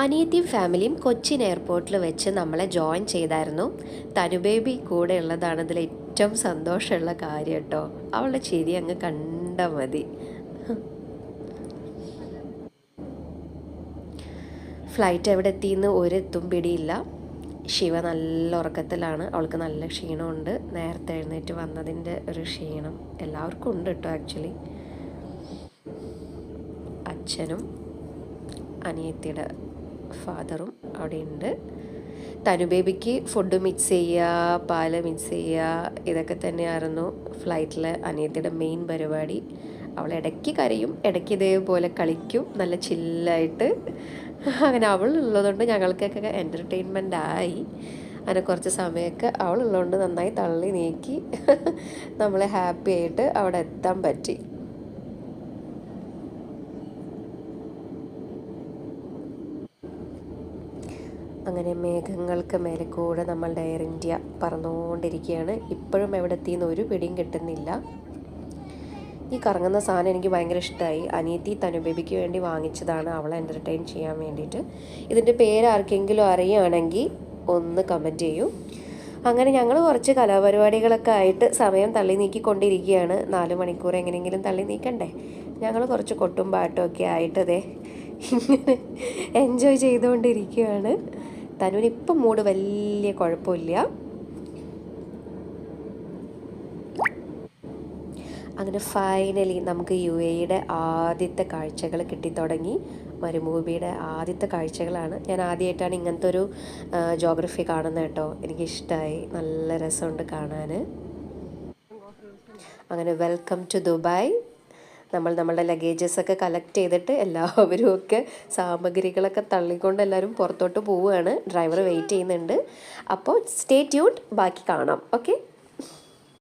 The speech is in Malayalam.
അനിയത്തിയും ഫാമിലിയും കൊച്ചിൻ എയർപോർട്ടിൽ വെച്ച് നമ്മളെ ജോയിൻ ചെയ്തായിരുന്നു. തനു ബേബി കൂടെ ഉള്ളതാണ് ഇതിൽ ഏറ്റവും സന്തോഷമുള്ള കാര്യം കേട്ടോ. അവളുടെ ചിരി അങ്ങ് കണ്ടാൽ മതി. ഫ്ലൈറ്റ് എവിടെ എത്തിയെന്ന് ഒരെത്തും പിടിയില്ല. ശിവ നല്ല ഉറക്കത്തിലാണ്, അവൾക്ക് നല്ല ക്ഷീണമുണ്ട്. നേരത്തെ എഴുന്നേറ്റ് വന്നതിൻ്റെ ഒരു ക്ഷീണം എല്ലാവർക്കും ഉണ്ട് കേട്ടോ. ആക്ച്വലി അച്ഛനും അനിയത്തിയുടെ ഫാദറും അവിടെ ഉണ്ട്. തനു ബേബിക്ക് ഫുഡ് മിക്സ് ചെയ്യുക, പാല് മിക്സ് ചെയ്യുക, ഇതൊക്കെ തന്നെയായിരുന്നു ഫ്ലൈറ്റിൽ അനിയത്തിയുടെ മെയിൻ പരിപാടി. അവൾ ഇടയ്ക്ക് കരയും, ഇടയ്ക്ക് ഇതേപോലെ കളിക്കും, നല്ല ചില്ലായിട്ട്. അങ്ങനെ അവളുള്ളതുകൊണ്ട് ഞങ്ങൾക്കൊക്കെ എൻ്റർടൈൻമെൻ്റ് ആയി. അങ്ങനെ കുറച്ച് സമയമൊക്കെ അവളുള്ളതുകൊണ്ട് നന്നായി തള്ളി നീക്കി നമ്മളെ ഹാപ്പി ആയിട്ട് അവിടെ എത്താൻ പറ്റി. അങ്ങനെ മേഘങ്ങൾക്ക് മേലെ കൂടെ നമ്മളുടെ എയർ ഇന്ത്യ പറന്നുകൊണ്ടിരിക്കുകയാണ്. ഇപ്പോഴും എവിടെ എത്തിയെന്ന് ഒരു പിടിയും കിട്ടുന്നില്ല. ഈ കറങ്ങുന്ന സാധനം എനിക്ക് ഭയങ്കര ഇഷ്ടമായി. അനിയത്തി തനു ബേബിക്ക് വേണ്ടി വാങ്ങിച്ചതാണ്, അവളെ എൻ്റർടൈൻ ചെയ്യാൻ വേണ്ടിയിട്ട്. ഇതിൻ്റെ പേര് ആർക്കെങ്കിലും അറിയുകയാണെങ്കിൽ ഒന്ന് കമൻറ്റ് ചെയ്യൂ. അങ്ങനെ ഞങ്ങൾ കുറച്ച് കലാപരിപാടികളൊക്കെ ആയിട്ട് സമയം തള്ളി നീക്കിക്കൊണ്ടിരിക്കുകയാണ്. 4 മണിക്കൂർ എങ്ങനെയെങ്കിലും തള്ളി നീക്കണ്ടേ. ഞങ്ങൾ കുറച്ച് കൊട്ടും പാട്ടും ഒക്കെ ആയിട്ട് അതെ ഇങ്ങനെ എൻജോയ് ചെയ്തുകൊണ്ടിരിക്കുകയാണ്. തനുവിന് ഇപ്പം മൂഡ് വലിയ കുഴപ്പമില്ല. അങ്ങനെ ഫൈനലി നമുക്ക് UAEയുടെ ആദ്യത്തെ കാഴ്ചകൾ കിട്ടിത്തുടങ്ങി. മരുഭൂമിയുടെ ആദ്യത്തെ കാഴ്ചകളാണ്. ഞാൻ ആദ്യമായിട്ടാണ് ഇങ്ങനത്തെ ഒരു ജോഗ്രഫി കാണുന്നത് കേട്ടോ. എനിക്കിഷ്ടമായി, നല്ല രസമുണ്ട് കാണാൻ. അങ്ങനെ വെൽക്കം ടു ദുബായ്. നമ്മളുടെ ലഗേജസൊക്കെ കളക്ട് ചെയ്തിട്ട് എല്ലാവരും ഒക്കെ സാമഗ്രികളൊക്കെ തള്ളിക്കൊണ്ട് എല്ലാവരും പുറത്തോട്ട് പോവുകയാണ്. ഡ്രൈവർ വെയിറ്റ് ചെയ്യുന്നുണ്ട്. അപ്പോൾ സ്റ്റേ ട്യൂൺഡ്, ബാക്കി കാണാം. ഓക്കെ.